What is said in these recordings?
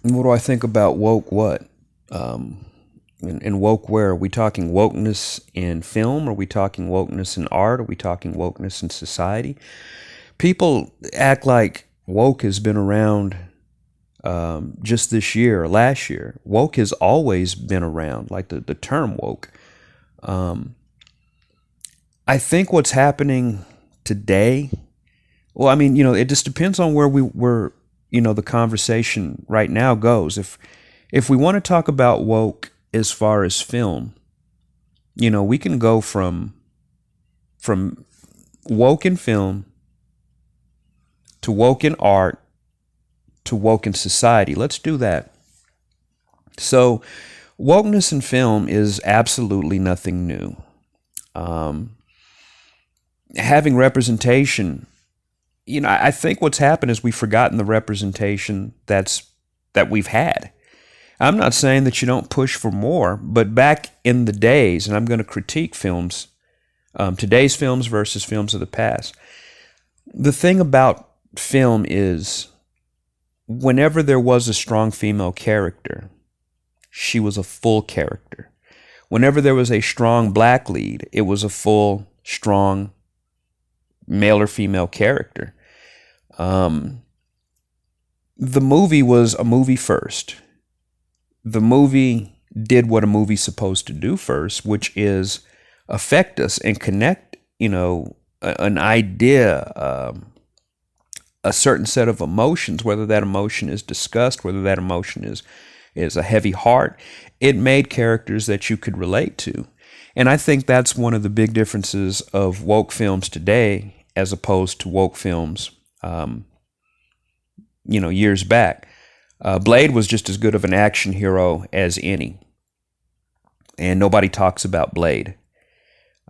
What do I think about woke what? Um, and woke where? Are we talking wokeness in film? Are we talking wokeness in art? Are we talking wokeness in society? People act like woke has been around just this year or last year. Woke has always been around, like the term woke. Um, I think what's happening today, well, I mean, it just depends on where we were, the conversation right now goes. If we want to talk about woke as far as film, we can go from woke in film to woke in art to woke in society. Let's do that. So, wokeness in film is absolutely nothing new. Um, Having representation, I think what's happened is we've forgotten the representation that we've had. I'm not saying that you don't push for more, but back in the days, and I'm going to critique films, today's films versus films of the past. The thing about film is, whenever there was a strong female character, she was a full character. Whenever there was a strong black lead, it was a full, strong male or female character. Um, the movie was a movie first. The movie did what a movie's supposed to do first, which is affect us and connect, an idea, a certain set of emotions, whether that emotion is disgust, whether that emotion is a heavy heart. It made characters that you could relate to. And I think that's one of the big differences of woke films today as opposed to woke films, years back. Blade was just as good of an action hero as any. And nobody talks about Blade.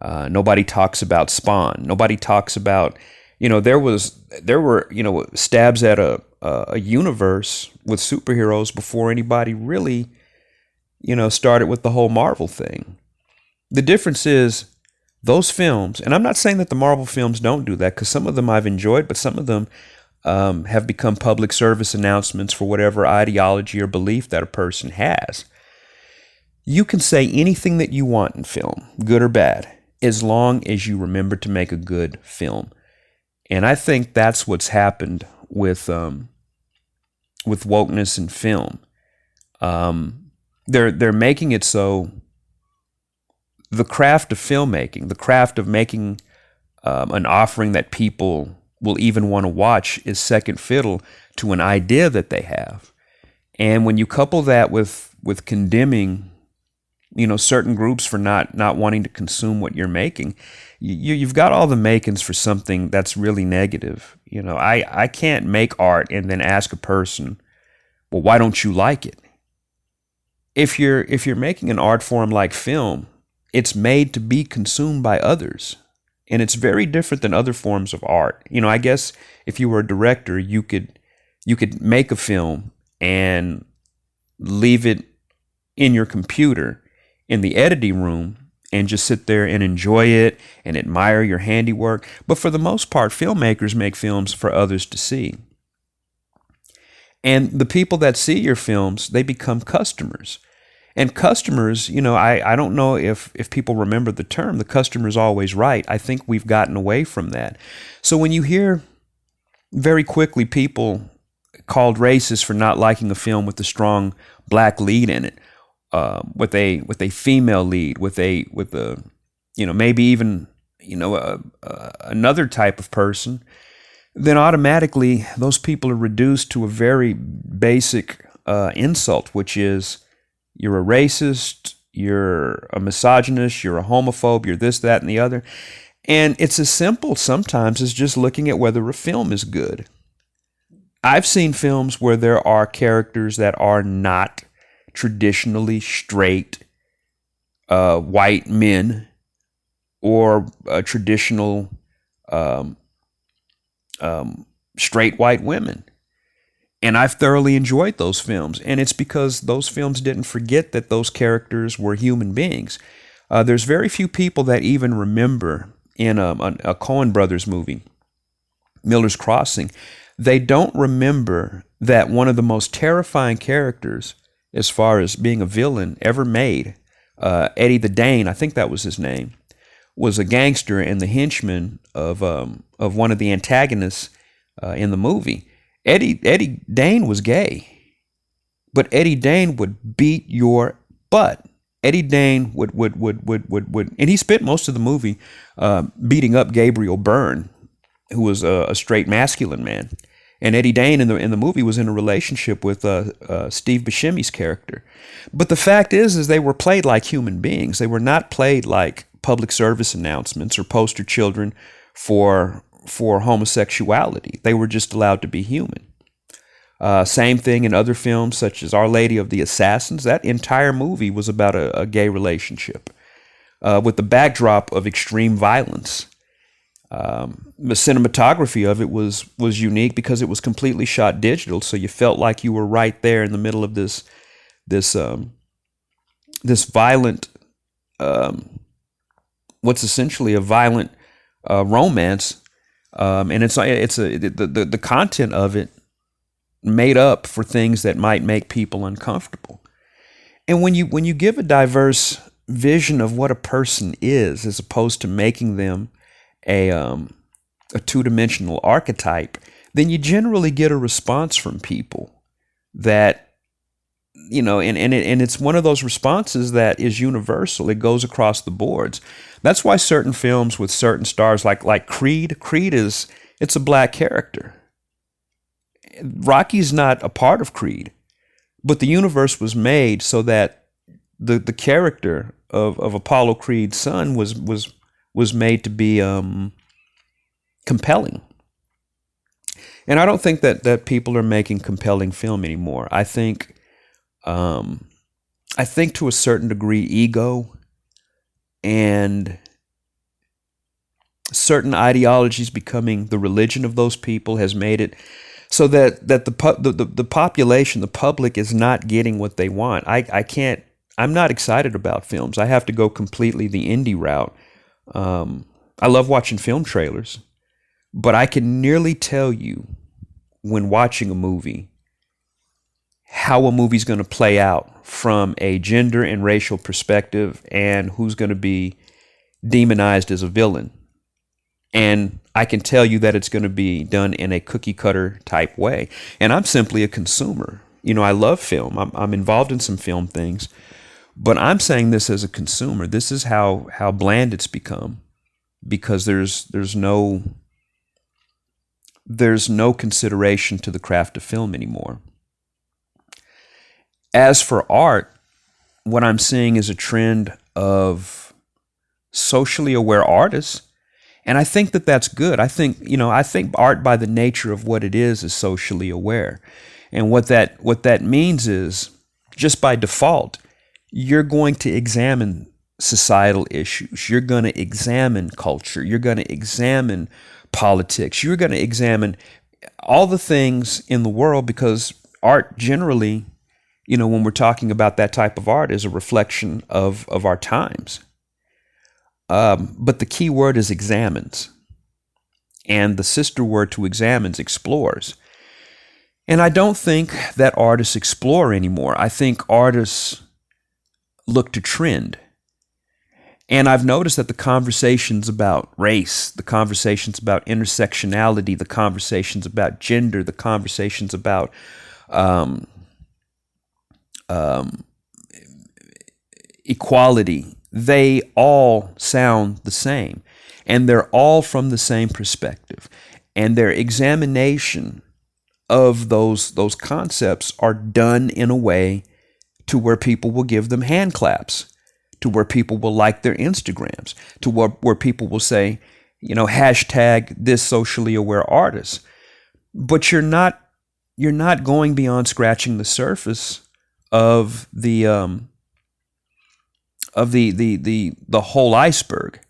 Nobody talks about Spawn. Nobody talks about, there were stabs at a universe with superheroes before anybody really, started with the whole Marvel thing. The difference is those films, and I'm not saying that the Marvel films don't do that, because some of them I've enjoyed, but some of them have become public service announcements for whatever ideology or belief that a person has. You can say anything that you want in film, good or bad, as long as you remember to make a good film. And I think that's what's happened with wokeness in film. They're making it so the craft of filmmaking, the craft of making an offering that people will even want to watch, is second fiddle to an idea that they have. And when you couple that with condemning, certain groups for not wanting to consume what you're making, you've got all the makings for something that's really negative. I can't make art and then ask a person, well, why don't you like it? If you're making an art form like film, it's made to be consumed by others. And it's very different than other forms of art. I guess if you were a director, you could make a film and leave it in your computer in the editing room and just sit there and enjoy it and admire your handiwork. But for the most part, filmmakers make films for others to see. And the people that see your films, they become customers. And customers, I don't know if people remember the term, the customer's always right. I think we've gotten away from that. So when you hear very quickly people called racist for not liking a film with a strong black lead in it, with a female lead, with a maybe even another type of person, then automatically those people are reduced to a very basic insult, which is, you're a racist, you're a misogynist, you're a homophobe, you're this, that, and the other. And it's as simple sometimes as just looking at whether a film is good. I've seen films where there are characters that are not traditionally straight white men or traditional straight white women. And I've thoroughly enjoyed those films. And it's because those films didn't forget that those characters were human beings. There's very few people that even remember in a Coen Brothers movie Miller's Crossing, they don't remember that one of the most terrifying characters, as far as being a villain ever made, Eddie the Dane, I think that was his name, was a gangster and the henchman of one of the antagonists in the movie. Eddie Dane was gay, but Eddie Dane would beat your butt. Eddie Dane would, and he spent most of the movie beating up Gabriel Byrne, who was a straight masculine man. And Eddie Dane in the movie was in a relationship with Steve Buscemi's character. But the fact is they were played like human beings. They were not played like public service announcements or poster children for homosexuality. They were just allowed to be human. Same thing in other films such as Our Lady of the Assassins. That entire movie was about a gay relationship with the backdrop of extreme violence. The cinematography of it was unique because it was completely shot digital, so you felt like you were right there in the middle of this violent, what's essentially a violent romance, and the content of it made up for things that might make people uncomfortable. And when you give a diverse vision of what a person is, as opposed to making them a two-dimensional archetype, then you generally get a response from people that, and it's one of those responses that is universal. It goes across the boards. That's why certain films with certain stars, like Creed it's a black character. Rocky's not a part of Creed, but the universe was made so that the character of Apollo Creed's son was made to be compelling. And I don't think that people are making compelling film anymore. I think to a certain degree, ego and certain ideologies becoming the religion of those people has made it so that the population, the public, is not getting what they want. I'm not excited about films. I have to go completely the indie route. I love watching film trailers, but I can nearly tell you when watching a movie how a movie's going to play out from a gender and racial perspective and who's going to be demonized as a villain. And I can tell you that it's going to be done in a cookie cutter type way. And I'm simply a consumer. I love film. I'm involved in some film things, but I'm saying this as a consumer. This is how bland it's become, because there's no consideration to the craft of film anymore. As for art, what I'm seeing is a trend of socially aware artists. And I think that that's good. I think art, by the nature of what it is socially aware. And what that means is, just by default, you're going to examine societal issues. You're going to examine culture. You're going to examine politics. You're going to examine all the things in the world, because art generally, when we're talking about that type of art, is a reflection of our times. But the key word is examines. And the sister word to examines, explores. And I don't think that artists explore anymore. I think artists look to trend. And I've noticed that the conversations about race, the conversations about intersectionality, the conversations about gender, the conversations about equality, they all sound the same, and they're all from the same perspective, and their examination of those concepts are done in a way to where people will give them hand claps, to where people will like their Instagrams, to where people will say, hashtag this socially aware artist. But you're not going beyond scratching the surface of the whole iceberg.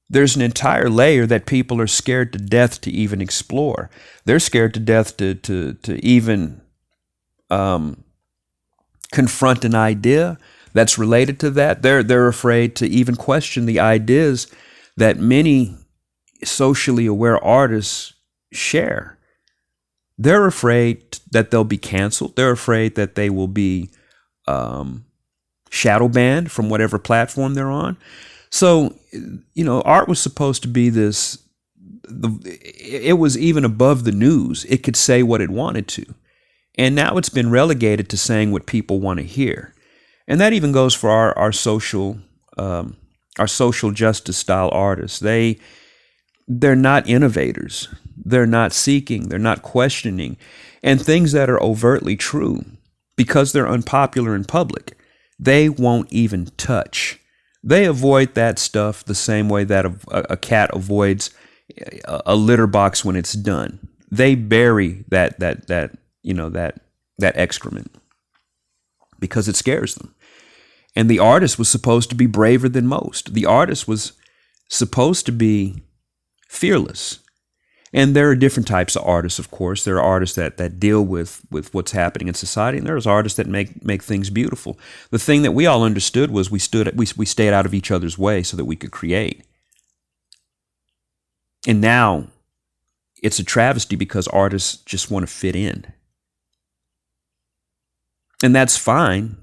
There's an entire layer that people are scared to death to even explore. They're scared to death to even confront an idea that's related to that. They're afraid to even question the ideas that many socially aware artists share. They're afraid that they'll be canceled. They're afraid that they will be shadow banned from whatever platform they're on. So, art was supposed to be this, it was even above the news. It could say what it wanted to. And now it's been relegated to saying what people want to hear. And that even goes for our social justice style artists. They're not innovators. They're not seeking. They're not questioning. And things that are overtly true, because they're unpopular in public, they won't even touch. They avoid that stuff the same way that a cat avoids a litter box when it's done. They bury that excrement because it scares them. And the artist was supposed to be braver than most. The artist was supposed to be fearless. And there are different types of artists, of course. There are artists that deal with what's happening in society, and there's artists that make things beautiful. The thing that we all understood was we stayed out of each other's way so that we could create. And now it's a travesty because artists just want to fit in. And that's fine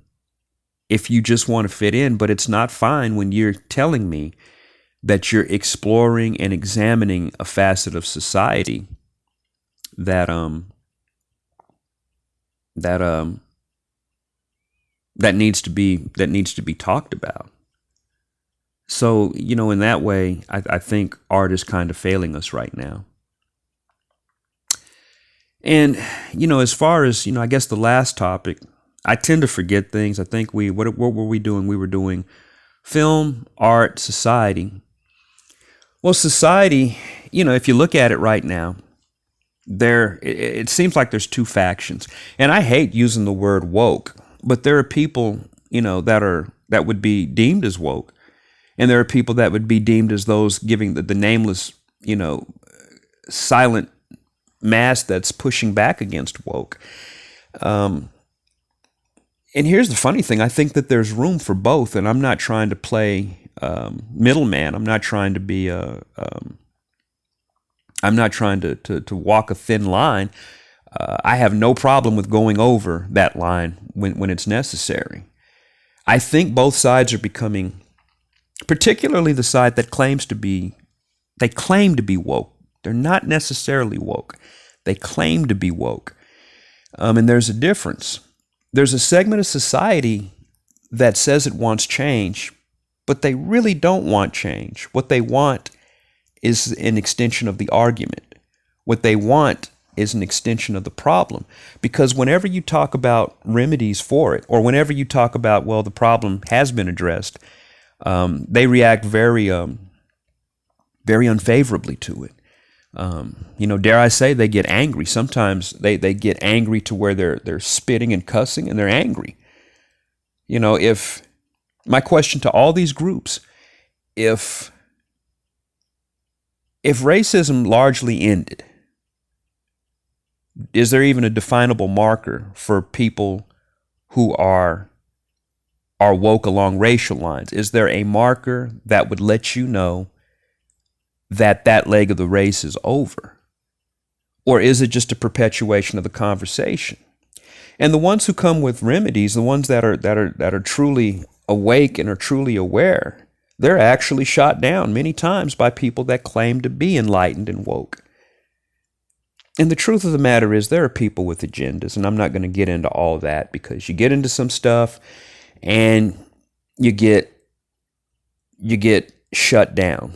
if you just want to fit in, but it's not fine when you're telling me that you're exploring and examining a facet of society that needs to be talked about. So, in that way, I think art is kind of failing us right now. And, as far as, I guess the last topic, I tend to forget things. I think what were we doing? We were doing film, art, society. Well, society, if you look at it right now, it seems like there's two factions. And I hate using the word woke, but there are people, that would be deemed as woke. And there are people that would be deemed as those giving the nameless, silent mass that's pushing back against woke. And here's the funny thing. I think that there's room for both, and I'm not trying to play middleman. I'm not trying to be I'm not trying to walk a thin line. I have no problem with going over that line when it's necessary. I think both sides are becoming, particularly the side that claim to be woke. They're not necessarily woke. They claim to be woke. And there's a difference. There's a segment of society that says it wants change, but they really don't want change. What they want is an extension of the argument. What they want is an extension of the problem. Because whenever you talk about remedies for it, or whenever you talk about, well, the problem has been addressed, they react very unfavorably to it. Dare I say, they get angry. Sometimes they get angry to where they're spitting and cussing, and they're angry. If my question to all these groups, if racism largely ended, is there even a definable marker for people who are woke along racial lines? Is there a marker that would let you know that leg of the race is over? Or is it just a perpetuation of the conversation? And the ones who come with remedies, the ones that are truly awake and are truly aware, they're actually shot down many times by people that claim to be enlightened and woke. And the truth of the matter is, there are people with agendas, and I'm not going to get into all that, because you get into some stuff and you get shut down.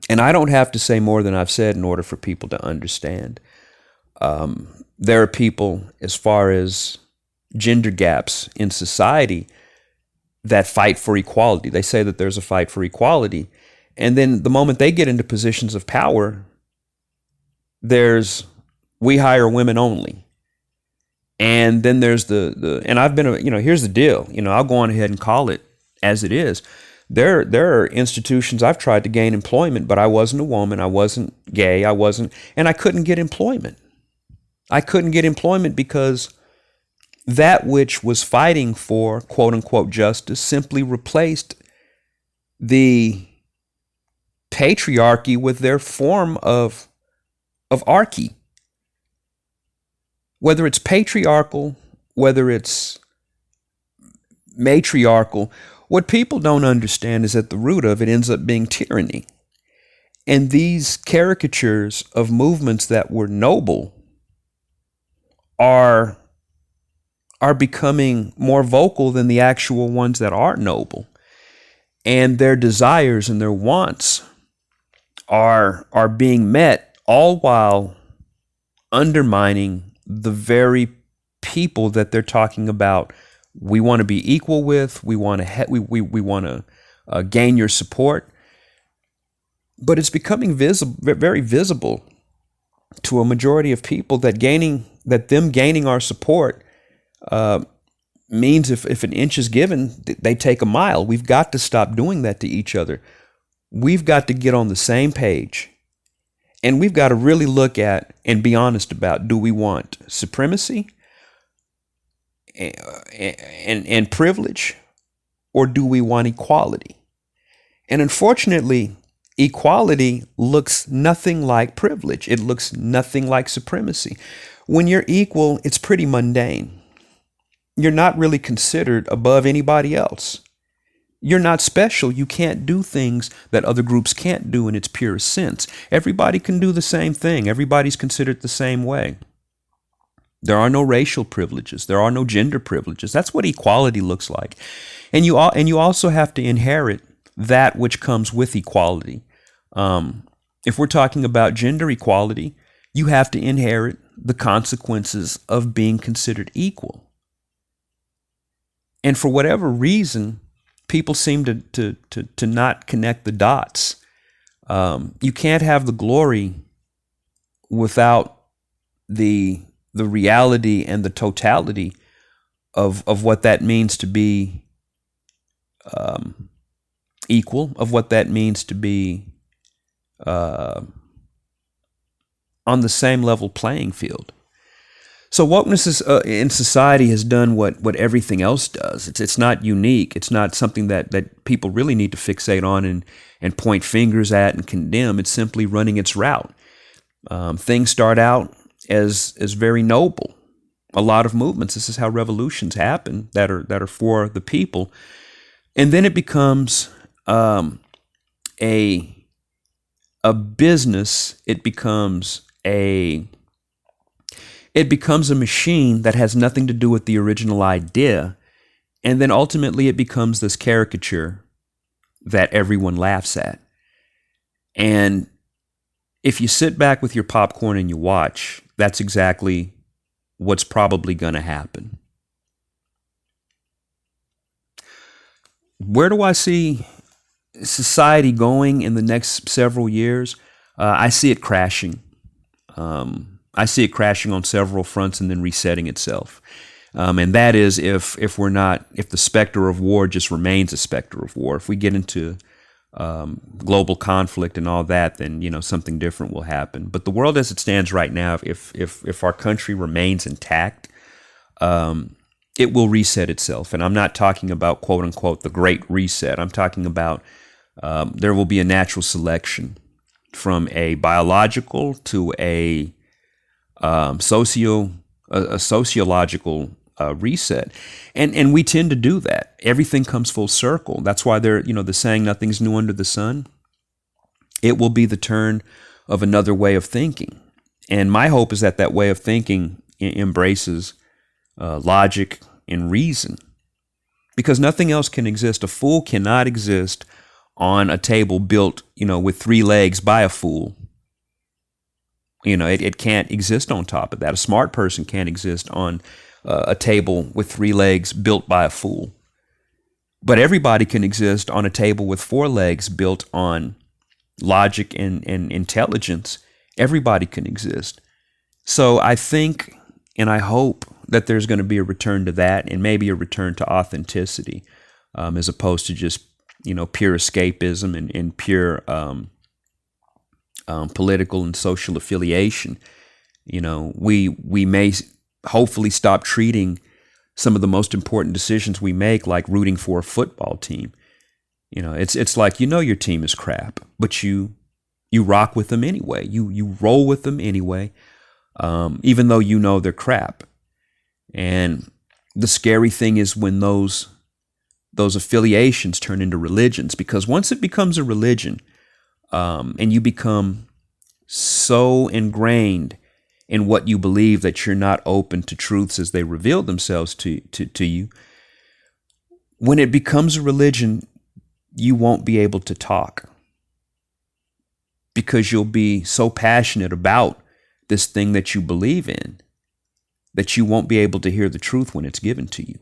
And I don't have to say more than I've said in order for people to understand. There are people, as far as gender gaps in society, that fight for equality. They say that there's a fight for equality. And then the moment they get into positions of power, there's, we hire women only. And then there's and I've been, here's the deal, I'll go on ahead and call it as it is. There are institutions I've tried to gain employment, but I wasn't a woman, I wasn't gay, and I couldn't get employment. I couldn't get employment because that which was fighting for quote unquote justice simply replaced the patriarchy with their form of of archy, whether it's patriarchal, whether it's matriarchal. What people don't understand is at the root of it ends up being tyranny. And these caricatures of movements that were noble are becoming more vocal than the actual ones that are noble. And their desires and their wants are being met, all while undermining the very people that they're talking about. We want to be equal with. We want to we want to gain your support. But it's becoming visible, very visible, to a majority of people that them gaining our support means if an inch is given, they take a mile. We've got to stop doing that to each other. We've got to get on the same page. And we've got to really look at and be honest about, do we want supremacy and privilege, or do we want equality? And unfortunately, equality looks nothing like privilege. It looks nothing like supremacy. When you're equal, it's pretty mundane. You're not really considered above anybody else. You're not special. You can't do things that other groups can't do in its purest sense. Everybody can do the same thing. Everybody's considered the same way. There are no racial privileges. There are no gender privileges. That's what equality looks like. And you also have to inherit that which comes with equality. If we're talking about gender equality, you have to inherit the consequences of being considered equal. And for whatever reason, people seem to not connect the dots. You can't have the glory without the reality and the totality of what that means to be equal, of what that means to be on the same level playing field. So wokeness in society has done what everything else does. It's not unique. It's not something that people really need to fixate on and point fingers at and condemn. It's simply running its route. Things start out as very noble. A lot of movements, this is how revolutions happen, that are for the people. And then it becomes a business. It becomes a machine that has nothing to do with the original idea. And then ultimately it becomes this caricature that everyone laughs at. And if you sit back with your popcorn and you watch, that's exactly what's probably going to happen. Where do I see society going in the next several years? I see it crashing. I see it crashing on several fronts and then resetting itself. And that is if the specter of war just remains a specter of war. If we get into global conflict and all that, then something different will happen. But the world as it stands right now, if our country remains intact, it will reset itself. And I'm not talking about quote unquote the Great Reset. I'm talking about there will be a natural selection from a biological to a sociological reset, and we tend to do that. Everything comes full circle. That's why the saying "nothing's new under the sun." It will be the turn of another way of thinking, and my hope is that way of thinking embraces logic and reason, because nothing else can exist. A fool cannot exist on a table built, with 3 legs by a fool. It can't exist on top of that. A smart person can't exist on a table with 3 legs built by a fool. But everybody can exist on a table with 4 legs built on logic and intelligence. Everybody can exist. So I think and I hope that there's going to be a return to that, and maybe a return to authenticity, as opposed to just pure escapism and pure political and social affiliation. We may hopefully stop treating some of the most important decisions we make like rooting for a football team. It's like your team is crap, but you You rock with them anyway. You roll with them anyway, even though you know they're crap. And the scary thing is when those affiliations turn into religions, because once it becomes a religion, and you become so ingrained in what you believe that you're not open to truths as they reveal themselves to you, when it becomes a religion, you won't be able to talk, because you'll be so passionate about this thing that you believe in that you won't be able to hear the truth when it's given to you.